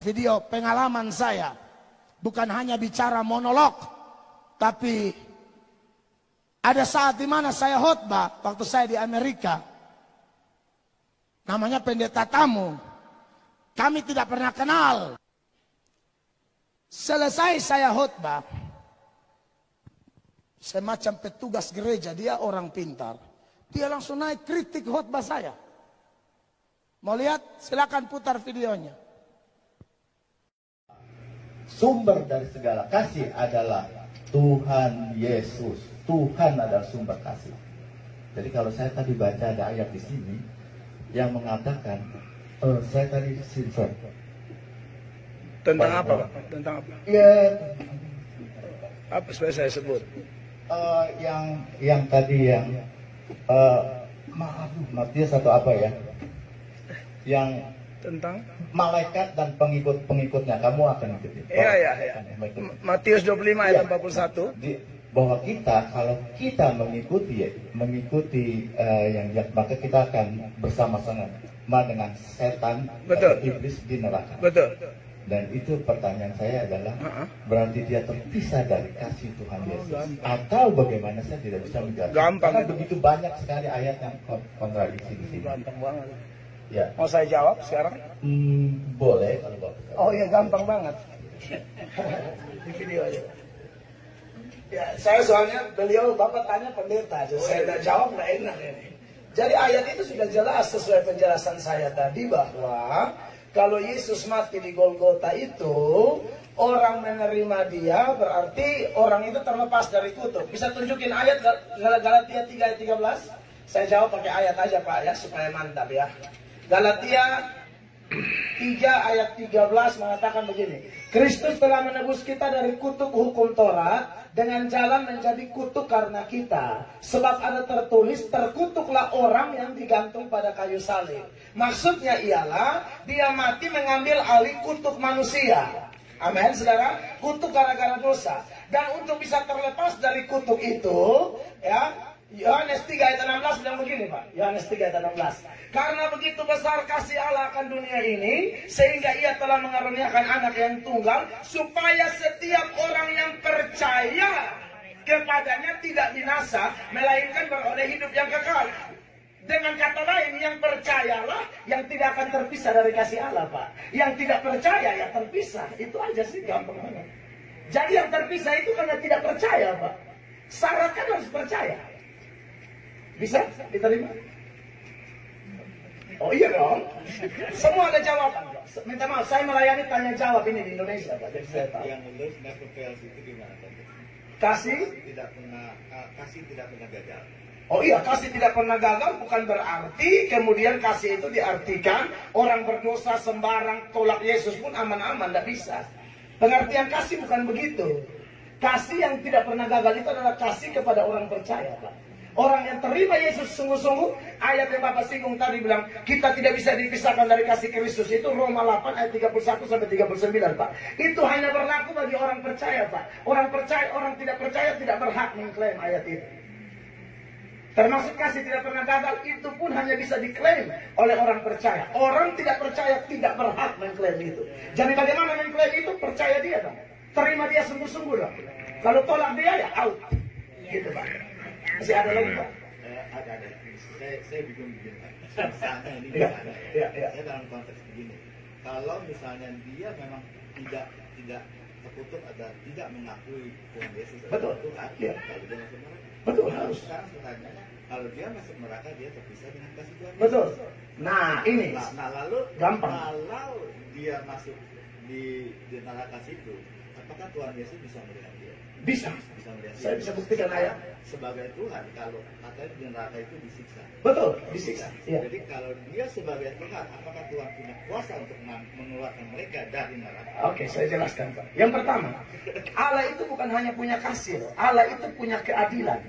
Video pengalaman saya, bukan hanya bicara monolog, tapi ada saat di mana saya khotbah waktu saya di Amerika. Namanya pendeta tamu. Kami tidak pernah kenal. Selesai saya khotbah, semacam petugas gereja, dia orang pintar. Dia langsung naik kritik khotbah saya. Mau lihat? Silakan putar videonya. Sumber dari segala kasih adalah Tuhan Yesus. Tuhan adalah sumber kasih. Jadi kalau saya tadi baca ada ayat di sini yang mengatakan, saya tadi silver. Tentang apa, Pak? Tentang apa? Ya, Apa supaya saya sebut? yang tadi yang Matius atau apa ya? Yang Tentang? malaikat dan pengikut-pengikutnya kamu akan ikuti. Iya. Matius 25 ayat 41. Bahwa kita kalau kita mengikuti yang maka kita akan bersama-sama dengan setan atau iblis di neraka. Betul. Dan itu pertanyaan saya adalah berarti dia terpisah dari kasih Tuhan Yesus atau bagaimana, saya tidak bisa menjawab. Gampang. Karena begitu banyak sekali ayat yang kontradiksi di sini. Gampang banget. Ya. Mau saya jawab sekarang? Boleh kalau Bapak. Oh iya, gampang banget. Di video aja. Ya, saya soalnya beliau Bapak tanya pendeta aja, saya udah jawab nggak enak ini. Jadi ayat itu sudah jelas sesuai penjelasan saya tadi bahwa kalau Yesus mati di Golgota itu, orang menerima dia berarti orang itu terlepas dari kutuk. Bisa tunjukin ayat Galatia 3 ayat 13? Saya jawab pakai ayat aja Pak ya, supaya mantap ya. Galatia 3 ayat 13 mengatakan begini. Kristus telah menebus kita dari kutuk hukum Taurat dengan jalan menjadi kutuk karena kita. Sebab ada tertulis, terkutuklah orang yang digantung pada kayu salib. Maksudnya ialah dia mati mengambil alih kutuk manusia. Amin, saudara. Kutuk gara-gara dosa. Dan untuk bisa terlepas dari kutuk itu, ya, Yohanes 3 ayat 16 bilang begini Pak. Yohanes 3 ayat 16. Karena begitu besar kasih Allah akan dunia ini, sehingga ia telah mengaruniakan anak yang tunggal, supaya setiap orang yang percaya kepadanya tidak binasa, melainkan beroleh hidup yang kekal. Dengan kata lain, yang percayalah yang tidak akan terpisah dari kasih Allah Pak. Yang tidak percaya ya terpisah. Itu aja sih, gampang banget. Jadi yang terpisah itu karena tidak percaya Pak. Syaratnya harus percaya. Bisa diterima? Oh iya dong. Semua ada jawaban. Minta maaf, saya melayani tanya jawab ini di Indonesia Pak. Jadi saya tahu. Yang lulus never fails itu gimana? Kasih tidak pernah gagal. Oh iya, kasih tidak pernah gagal bukan berarti kemudian kasih itu diartikan orang berdosa sembarang tolak Yesus pun aman-aman, tidak bisa. Pengertian kasih bukan begitu. Kasih yang tidak pernah gagal itu adalah kasih kepada orang percaya Pak. Orang yang terima Yesus sungguh-sungguh, ayat yang Bapak singgung tadi bilang, kita tidak bisa dipisahkan dari kasih Kristus. Itu Roma 8 ayat 31 sampai 39 Pak. Itu hanya berlaku bagi orang percaya Pak. Orang percaya, orang tidak percaya tidak berhak mengklaim ayat itu. Termasuk kasih tidak pernah gagal, itu pun hanya bisa diklaim oleh orang percaya. Orang tidak percaya tidak berhak mengklaim itu. Jadi bagaimana mengklaim itu? Percaya dia dong. Terima dia sungguh-sungguh dong. Kalau tolak dia ya out. Gitu Pak. Masih ada lagi Pak? Ada. Saya bingung begini Pak. Misalnya ini ada ya. Saya dalam konteks begini. Kalau misalnya dia memang tidak terkutuk atau tidak mengakui Tuhan Yesus betul. Tuhan, Ya. kalau dia masuk neraka. Betul. Harus sekarang pertanyaannya, kalau dia masuk neraka dia terpisah dengan kasih Tuhan Yesus. Betul. Nah ini. Nah lalu gampang. Kalau dia masuk di neraka situ, apakah Tuhan Yesus bisa melihat dia? Bisa melihat saya bisa buktikan ayat. Sebagai Tuhan, kalau katanya di neraka itu disiksa. Betul, disiksa. Ya. Jadi kalau dia sebagai Tuhan, apakah Tuhan punya kuasa untuk mengeluarkan mereka dari neraka? Oke, saya jelaskan Pak. Yang pertama, Allah itu bukan hanya punya kasih, Allah itu punya keadilan.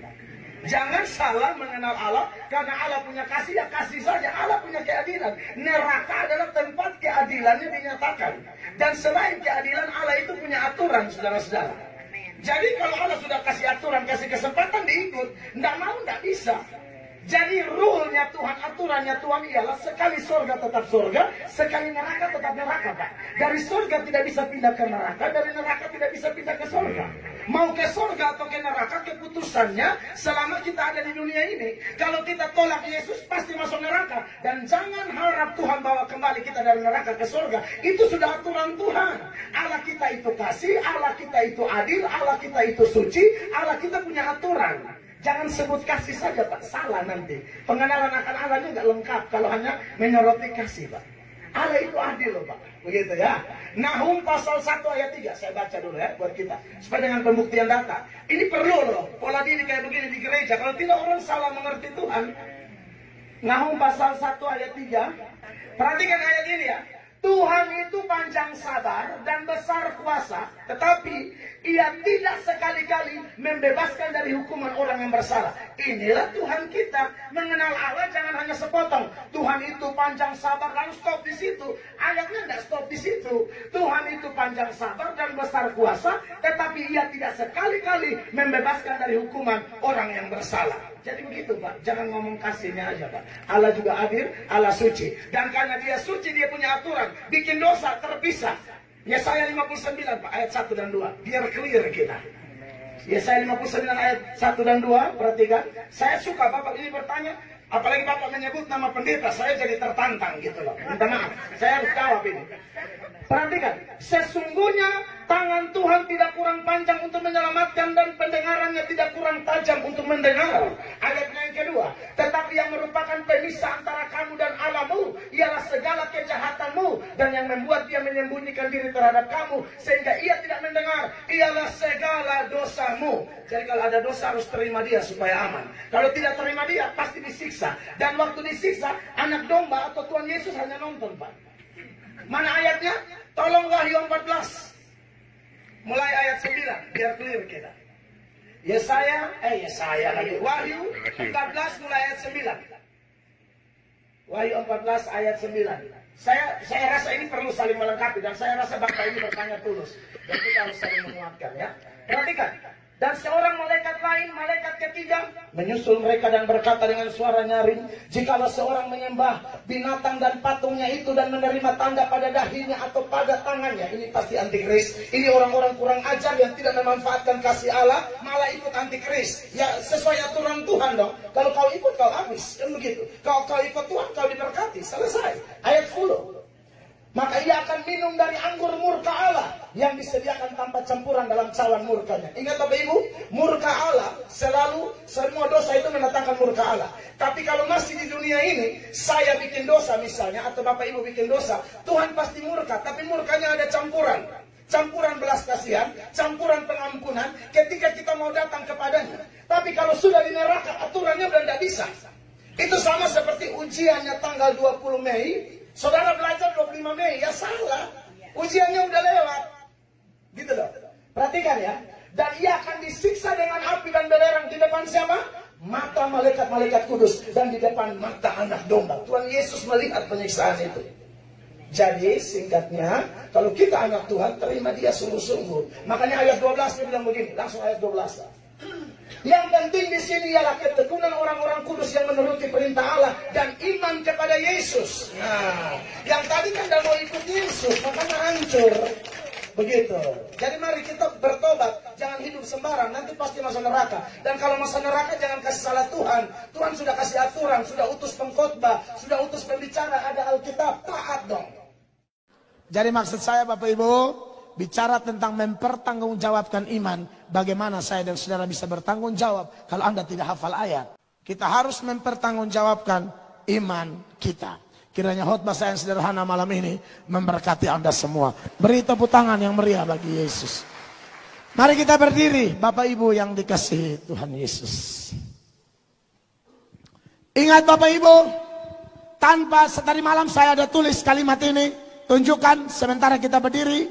Jangan salah mengenal Allah, karena Allah punya kasih, ya kasih saja. Allah punya keadilan. Neraka adalah tempat keadilannya dinyatakan. Dan selain keadilan, Allah itu punya aturan, saudara-saudara. Jadi kalau Allah sudah kasih aturan, kasih kesempatan diikut, tidak mau, tidak bisa. Jadi rule-nya Tuhan, aturannya Tuhan ialah sekali surga tetap surga, sekali neraka tetap neraka, Pak. Dari surga tidak bisa pindah ke neraka, dari neraka tidak bisa pindah ke surga. Mau ke surga atau ke neraka, keputusannya selama kita ada di dunia ini. Kalau kita tolak Yesus, pasti masuk neraka. Dan jangan harap Tuhan bawa kembali kita dari neraka ke surga. Itu sudah aturan Tuhan. Allah kita itu kasih, Allah kita itu adil, Allah kita itu suci, Allah kita punya aturan. Jangan sebut kasih saja, Pak. Salah nanti. Pengenalan akan Allah itu nggak lengkap kalau hanya menyoroti kasih, Pak. Allah itu adil loh, Pak. Begitu ya. Nahum pasal 1 ayat 3. Saya baca dulu ya buat kita. Supaya dengan pembuktian data. Ini perlu loh. Pola diri kayak begini di gereja. Kalau tidak orang salah mengerti Tuhan. Nahum pasal 1 ayat 3. Perhatikan ayat ini ya. Tuhan itu panjang sabar dan besar kuasa, tetapi Ia tidak sekali-kali membebaskan dari hukuman orang yang bersalah. Inilah Tuhan kita. Mengenal Allah jangan hanya sepotong. Tuhan itu panjang sabar lalu stop di situ. Ayatnya tidak stop di situ. Tuhan itu panjang sabar dan besar kuasa, tetapi Ia tidak sekali-kali membebaskan dari hukuman orang yang bersalah. Jadi begitu, Pak. Jangan ngomong kasihnya aja, Pak. Allah juga adil, Allah suci. Dan karena Dia suci, Dia punya aturan. Bikin dosa terpisah. Yesaya 59, Pak, ayat 1 dan 2. Biar clear kita. Yesaya 59 ayat 1 dan 2, perhatikan. Saya suka Bapak ini bertanya, apalagi Bapak menyebut nama pendeta, saya jadi tertantang gitu loh. Minta maaf, saya harus jawab ini. Perhatikan, sesungguhnya tangan Tuhan tidak kurang panjang untuk menyelamatkan dan pendengarannya tidak kurang tajam untuk mendengar. Ayat yang kedua, tetapi yang merupakan pemisah antara kamu dan Allahmu ialah segala kejahatanmu, dan yang membuat Dia menyembunyikan diri terhadap kamu sehingga Ia tidak mendengar ialah segala dosamu. Jadi kalau ada dosa harus terima Dia supaya aman. Kalau tidak terima Dia pasti disiksa. Dan waktu disiksa, anak domba atau Tuhan Yesus hanya nonton, Pak. Mana ayatnya? Tolong Wahyu 14. Mulai ayat 9, biar clear kita. Yesaya lagi. Wahyu 14 mulai ayat 9. Wahyu 14 ayat 9. Saya rasa ini perlu saling melengkapi, dan saya rasa Bapak ini bertanya tulus. Dan kita harus saling menguatkan ya. Perhatikan. Dan seorang malaikat lain, malaikat ketiga, menyusul mereka dan berkata dengan suara nyaring, jikalau seorang menyembah binatang dan patungnya itu dan menerima tanda pada dahinya atau pada tangannya, ini pasti antikris. Ini orang-orang kurang ajar yang tidak memanfaatkan kasih Allah, malah ikut antikris. Ya sesuai aturan Tuhan dong. Kalau kau ikut kau habis, kan begitu. Kalau kau ikut Tuhan kau diberkati, selesai. Ayat 10. Maka ia akan minum dari anggur murka Allah yang disediakan tanpa campuran dalam cawan murkanya. Ingat Bapak Ibu, murka Allah selalu, semua dosa itu mendatangkan murka Allah. Tapi kalau masih di dunia ini, saya bikin dosa misalnya, atau Bapak Ibu bikin dosa, Tuhan pasti murka. Tapi murkanya ada campuran. Campuran belas kasihan, campuran pengampunan ketika kita mau datang kepadanya. Tapi kalau sudah di neraka, aturannya udah tidak bisa. Itu sama seperti ujiannya tanggal 20 Mei, saudara belajar 25 Mei, ya salah. Ujiannya udah lewat. Gitu loh. Perhatikan ya. Dan ia akan disiksa dengan api dan belerang di depan siapa? Mata malaikat-malaikat kudus dan di depan mata anak domba. Tuhan Yesus melihat penyiksaan itu. Jadi singkatnya, kalau kita anak Tuhan, terima Dia sungguh-sungguh. Makanya ayat 12 dia bilang begini, langsung ayat 12. Yang penting di sini ialah ketekunan orang-orang kudus yang menuruti perintah Allah dan iman kepada Yesus. Nah, yang tadi kan tidak mau ikut Yesus, makanya hancur. Begitu. Jadi mari kita bertobat, jangan hidup sembarang, nanti pasti masuk neraka. Dan kalau masuk neraka jangan kasih salah Tuhan. Tuhan sudah kasih aturan, sudah utus pengkhotbah, sudah utus pembicara, ada Alkitab, taat dong. Jadi maksud saya Bapak Ibu, bicara tentang mempertanggungjawabkan iman, bagaimana saya dan saudara bisa bertanggung jawab kalau Anda tidak hafal ayat. Kita harus mempertanggungjawabkan iman kita. Kiranya khotbah saya yang sederhana malam ini memberkati Anda semua. Beri tepuk tangan yang meriah bagi Yesus. Mari kita berdiri, Bapak Ibu yang dikasihi Tuhan Yesus. Ingat Bapak Ibu, tanpa tadi malam saya ada tulis kalimat ini, tunjukkan sementara kita berdiri.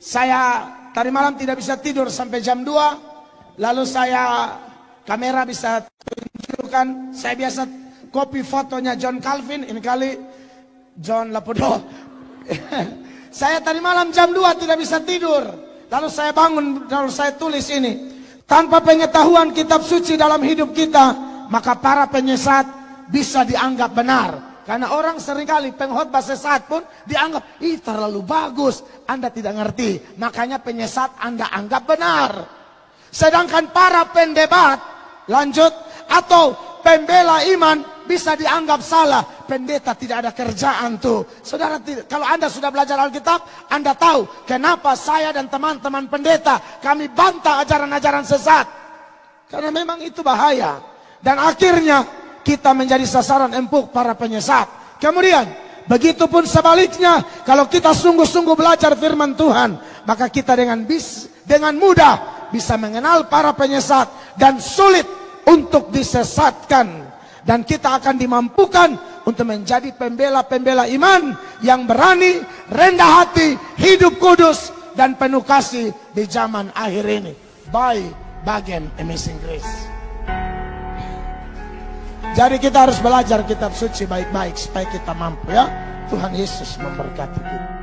Saya tadi malam tidak bisa tidur sampai jam 2. Lalu kamera bisa tunjukkan, saya biasa copy fotonya John Calvin, ini kali John Lapudo. Saya tadi malam jam 2 tidak bisa tidur. Lalu saya bangun, lalu saya tulis ini. Tanpa pengetahuan kitab suci dalam hidup kita, maka para penyesat bisa dianggap benar. Karena orang seringkali pengkhotbah sesat pun dianggap, ih terlalu bagus, Anda tidak ngerti. Makanya penyesat Anda anggap benar. Sedangkan para pendebat, lanjut, atau pembela iman bisa dianggap salah. Pendeta tidak ada kerjaan tuh. Saudara, kalau Anda sudah belajar Alkitab, Anda tahu kenapa saya dan teman-teman pendeta kami bantah ajaran-ajaran sesat. Karena memang itu bahaya. Dan akhirnya kita menjadi sasaran empuk para penyesat. Kemudian, begitupun sebaliknya, kalau kita sungguh-sungguh belajar firman Tuhan, maka kita dengan mudah bisa mengenal para penyesat dan sulit untuk disesatkan. Dan kita akan dimampukan untuk menjadi pembela-pembela iman yang berani, rendah hati, hidup kudus, dan penuh kasih di zaman akhir ini. By bagian Amazing Grace. Jadi kita harus belajar kitab suci baik-baik supaya kita mampu, ya. Tuhan Yesus memberkati kita.